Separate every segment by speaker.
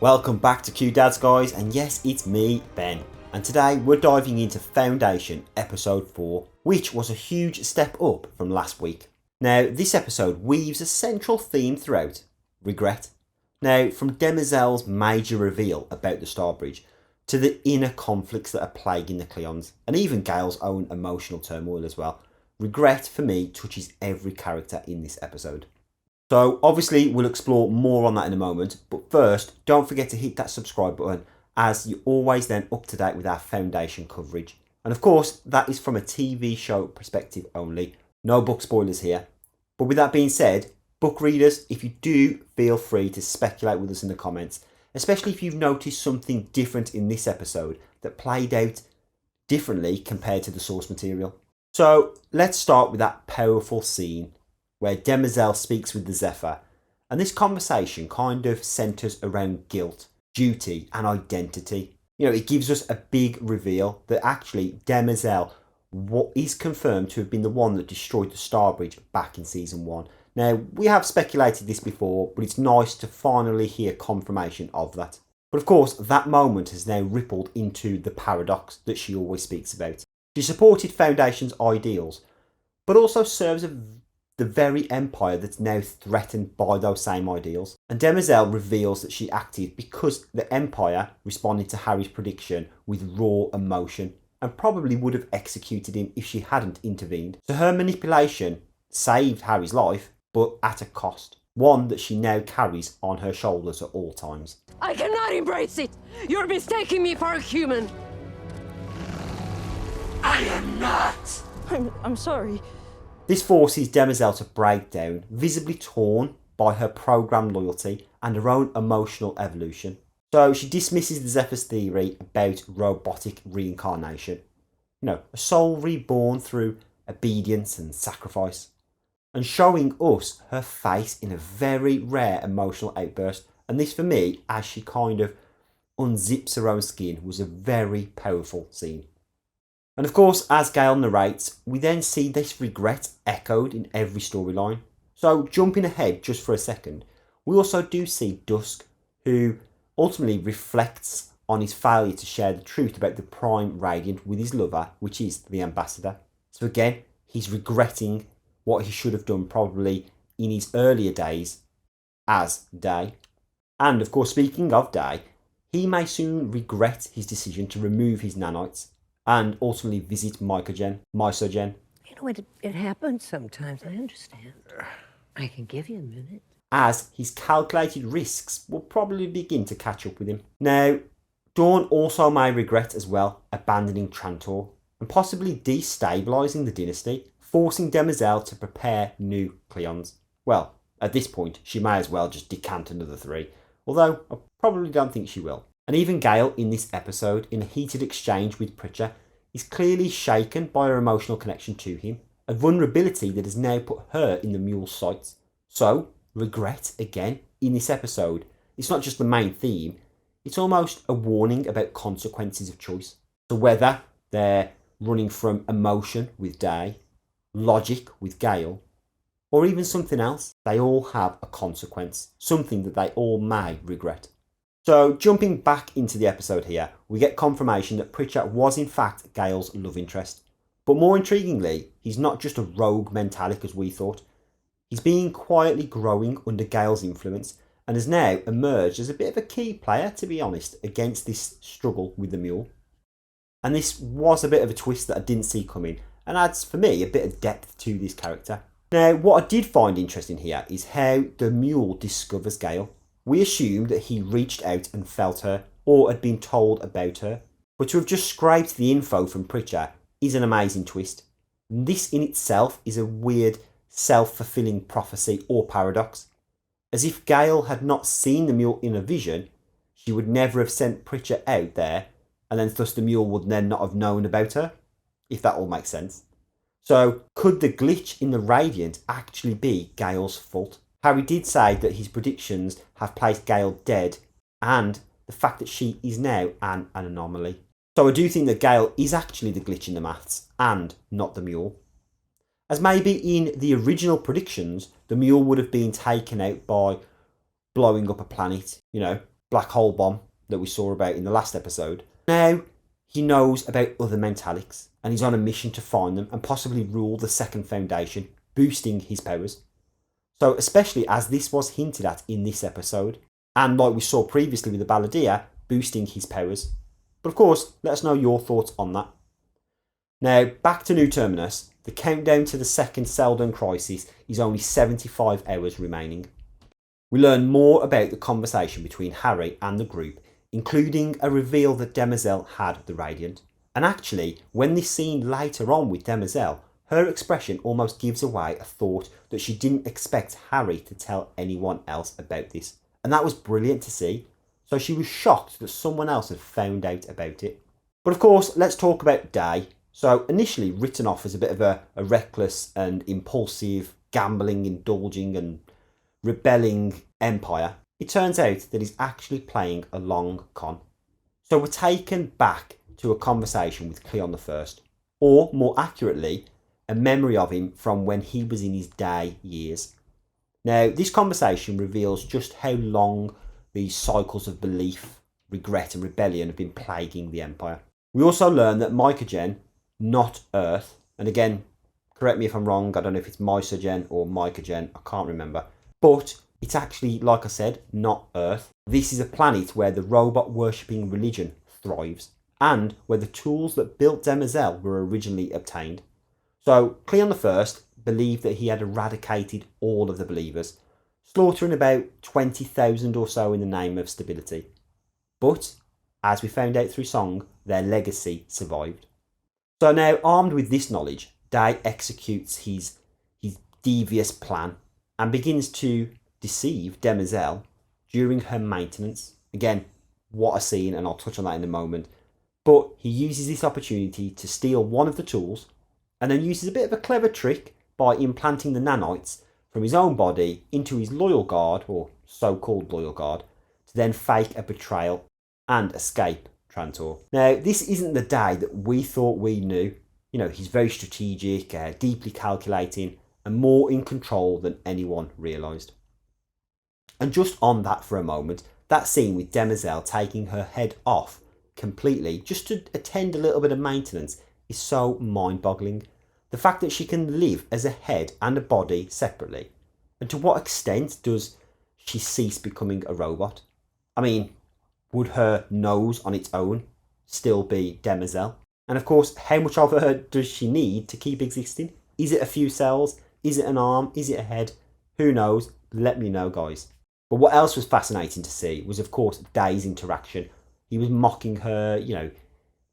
Speaker 1: Welcome back to Q Dads, guys, and yes, it's me, Ben. And today we're diving into Foundation episode 4, which was a huge step up from last week. Now, this episode weaves a central theme throughout: regret. Now, from Demerzel's major reveal about the Starbridge to the inner conflicts that are plaguing the Cleons, and even Gaal's own emotional turmoil as well, regret for me touches every character in this episode. So obviously we'll explore more on that in a moment, but first don't forget to hit that subscribe button, as you're always then up to date with our Foundation coverage. And of course that is from a TV show perspective only, no book spoilers here. But with that being said, book readers, if you do, feel free to speculate with us in the comments, especially if you've noticed something different in this episode that played out differently compared to the source material. So let's start with that powerful scene where Demerzel speaks with the Zephyr, and this conversation kind of centres around guilt, duty and identity. You know, it gives us a big reveal that actually Demerzel is confirmed to have been the one that destroyed the Starbridge back in season 1. Now, we have speculated this before, but it's nice to finally hear confirmation of that. But of course, that moment has now rippled into the paradox that she always speaks about. She supported Foundation's ideals, but also serves the very empire that's now threatened by those same ideals. And Demerzel reveals that she acted because the empire responded to Harry's prediction with raw emotion and probably would have executed him if she hadn't intervened. So her manipulation saved Harry's life, but at a cost, one that she now carries on her shoulders at all times.
Speaker 2: I cannot embrace it! You're mistaking me for a human!
Speaker 3: I am not!
Speaker 2: I'm sorry.
Speaker 1: This forces Demerzel to break down, visibly torn by her programmed loyalty and her own emotional evolution. So she dismisses the Zephyr's theory about robotic reincarnation. You know, a soul reborn through obedience and sacrifice. And showing us her face in a very rare emotional outburst. And this for me, as she kind of unzips her own skin, was a very powerful scene. And of course, as Gaal narrates, we then see this regret echoed in every storyline. So jumping ahead just for a second, we also do see Dusk, who ultimately reflects on his failure to share the truth about the Prime Radiant with his lover, which is the Ambassador. So again, he's regretting what he should have done probably in his earlier days as Day. And of course, speaking of Day, he may soon regret his decision to remove his nanites and ultimately visit Mysogen.
Speaker 4: You know, it happens sometimes, I understand. I can give you a minute.
Speaker 1: As his calculated risks will probably begin to catch up with him. Now, Dawn also may regret as well abandoning Trantor and possibly destabilising the dynasty, forcing Demerzel to prepare new Cleons. Well, at this point, she may as well just decant another 3, although I probably don't think she will. And even Gaal in this episode, in a heated exchange with Pritchard, is clearly shaken by her emotional connection to him, a vulnerability that has now put her in the mule's sights. So, regret again in this episode, it's not just the main theme, it's almost a warning about consequences of choice. So whether they're running from emotion with Day, logic with Gaal, or even something else, they all have a consequence, something that they all may regret. So jumping back into the episode here, we get confirmation that Pritchard was in fact Gaal's love interest. But more intriguingly, he's not just a rogue mentalic as we thought. He's been quietly growing under Gaal's influence and has now emerged as a bit of a key player, to be honest, against this struggle with the mule. And this was a bit of a twist that I didn't see coming and adds, for me, a bit of depth to this character. Now, what I did find interesting here is how the mule discovers Gaal. We assumed that he reached out and felt her, or had been told about her. But to have just scraped the info from Pritchard is an amazing twist. This in itself is a weird self-fulfilling prophecy or paradox. As if Gaal had not seen the mule in a vision, she would never have sent Pritchard out there, and then thus the mule would then not have known about her, if that all makes sense. So, could the glitch in the Radiant actually be Gaal's fault? Harry did say that his predictions have placed Gaal dead, and the fact that she is now an anomaly. So I do think that Gaal is actually the glitch in the maths, and not the mule. As maybe in the original predictions, the mule would have been taken out by blowing up a planet, black hole bomb that we saw about in the last episode. Now he knows about other mentalics and he's on a mission to find them and possibly rule the second foundation, boosting his powers. So especially as this was hinted at in this episode, and like we saw previously with the Balladeer, boosting his powers. But of course, let us know your thoughts on that. Now, back to New Terminus, the countdown to the second Seldon crisis is only 75 hours remaining. We learn more about the conversation between Harry and the group, including a reveal that Demerzel had the Radiant. And actually, when this scene later on with Demerzel, her expression almost gives away a thought that she didn't expect Harry to tell anyone else about this. And that was brilliant to see. So she was shocked that someone else had found out about it. But of course, let's talk about Day. So initially written off as a bit of a reckless and impulsive, gambling, indulging and rebelling empire, it turns out that he's actually playing a long con. So we're taken back to a conversation with Cleon the First, or more accurately, a memory of him from when he was in his Day years. Now, this conversation reveals just how long these cycles of belief, regret and rebellion have been plaguing the Empire. We also learn that Mycogen, not Earth, and again, correct me if I'm wrong, I don't know if it's Mysogen or Mycogen, I can't remember, but it's actually, like I said, not Earth. This is a planet where the robot worshipping religion thrives, and where the tools that built Demerzel were originally obtained. So Cleon the First believed that he had eradicated all of the believers, slaughtering about 20,000 or so in the name of stability. But, as we found out through Song, their legacy survived. So now, armed with this knowledge, Day executes his devious plan and begins to deceive Demerzel during her maintenance. Again, what a scene, and I'll touch on that in a moment. But he uses this opportunity to steal one of the tools and then uses a bit of a clever trick by implanting the nanites from his own body into his loyal guard, or so-called loyal guard, to then fake a betrayal and escape Trantor. Now, this isn't the Day that we thought we knew. You know, he's very strategic, deeply calculating, and more in control than anyone realised. And just on that for a moment, that scene with Demerzel taking her head off completely just to attend a little bit of maintenance is so mind-boggling. The fact that she can live as a head and a body separately. And to what extent does she cease becoming a robot? I mean, would her nose on its own still be Demerzel? And of course, how much of her does she need to keep existing? Is it a few cells? Is it an arm? Is it a head? Who knows? Let me know, guys. But what else was fascinating to see was, of course, Day's interaction. He was mocking her,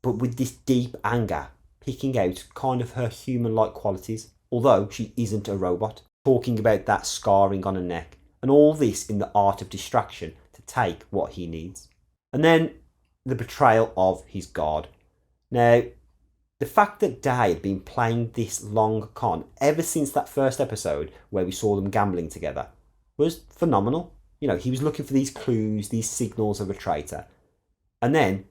Speaker 1: but with this deep anger, picking out kind of her human-like qualities, although she isn't a robot, talking about that scarring on her neck, and all this in the art of distraction to take what he needs. And then the betrayal of his guard. Now, the fact that Day had been playing this long con ever since that first episode where we saw them gambling together was phenomenal. He was looking for these clues, these signals of a traitor, and then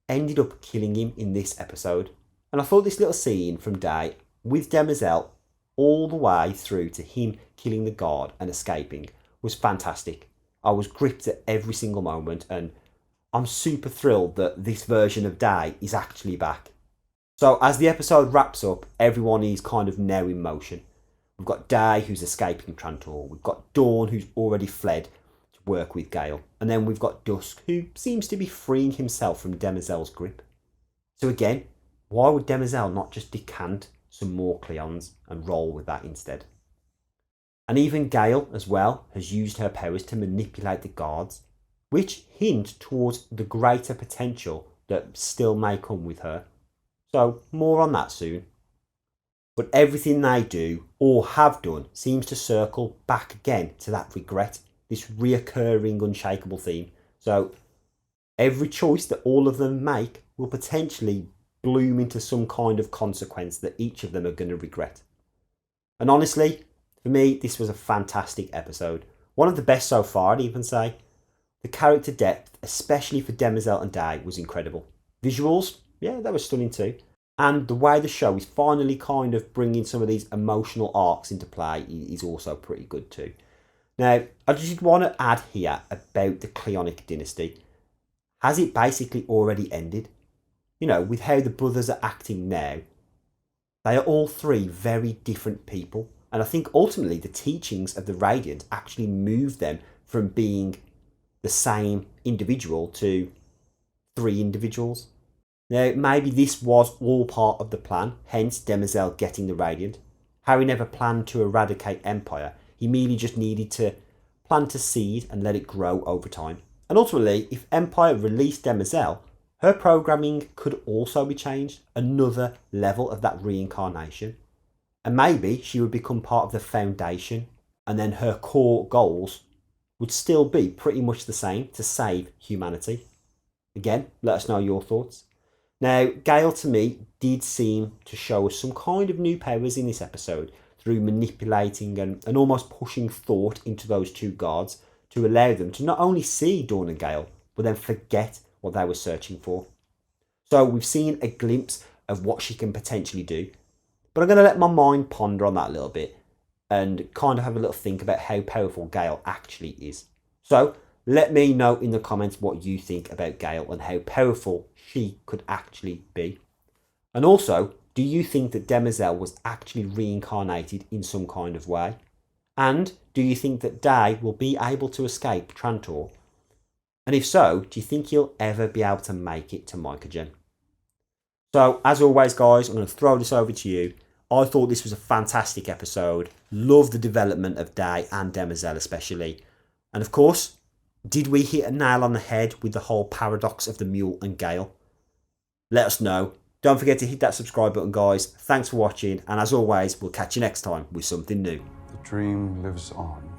Speaker 1: ended up killing him in this episode. And I thought this little scene from Day with Demerzel all the way through to him killing the guard and escaping was fantastic. I was gripped at every single moment, and I'm super thrilled that this version of Day is actually back. So as the episode wraps up, everyone is kind of now in motion. We've got Day who's escaping Trantor. We've got Dawn who's already fled to work with Gaal. And then we've got Dusk who seems to be freeing himself from Demerzel's grip. So again, why would Demerzel not just decant some more Cleons and roll with that instead? And even Gaal as well has used her powers to manipulate the guards, which hint towards the greater potential that still may come with her. So more on that soon. But everything they do or have done seems to circle back again to that regret, this reoccurring unshakable theme. So every choice that all of them make will potentially bloom into some kind of consequence that each of them are going to regret. And honestly, for me, this was a fantastic episode. One of the best so far, I'd even say. The character depth, especially for Demerzel and Day, was incredible. Visuals, yeah, that was stunning too. And the way the show is finally kind of bringing some of these emotional arcs into play is also pretty good too. Now, I just want to add here about the Cleonic dynasty. Has it basically already ended? You know, with how the brothers are acting now, they are all three very different people. And I think ultimately the teachings of the Radiant actually moved them from being the same individual to three individuals. Now, maybe this was all part of the plan, hence Demerzel getting the Radiant. Harry never planned to eradicate Empire, he merely just needed to plant a seed and let it grow over time. And ultimately, if Empire released Demerzel, her programming could also be changed, another level of that reincarnation. And maybe she would become part of the Foundation, and then her core goals would still be pretty much the same, to save humanity. Again, let us know your thoughts. Now, Gaal to me did seem to show us some kind of new powers in this episode through manipulating and almost pushing thought into those two guards to allow them to not only see Dawn and Gaal, but then forget what they were searching for. So we've seen a glimpse of what she can potentially do, but I'm going to let my mind ponder on that a little bit and kind of have a little think about how powerful Gaal actually is. So let me know in the comments what you think about Gaal and how powerful she could actually be. And also, do you think that Demerzel was actually reincarnated in some kind of way? And do you think that Day will be able to escape Trantor? And if so, do you think he'll ever be able to make it to Mycogen? So, as always, guys, I'm going to throw this over to you. I thought this was a fantastic episode. Love the development of Day and Demerzel especially. And of course, did we hit a nail on the head with the whole paradox of the mule and Gaal? Let us know. Don't forget to hit that subscribe button, guys. Thanks for watching. And as always, we'll catch you next time with something new.
Speaker 3: The dream lives on.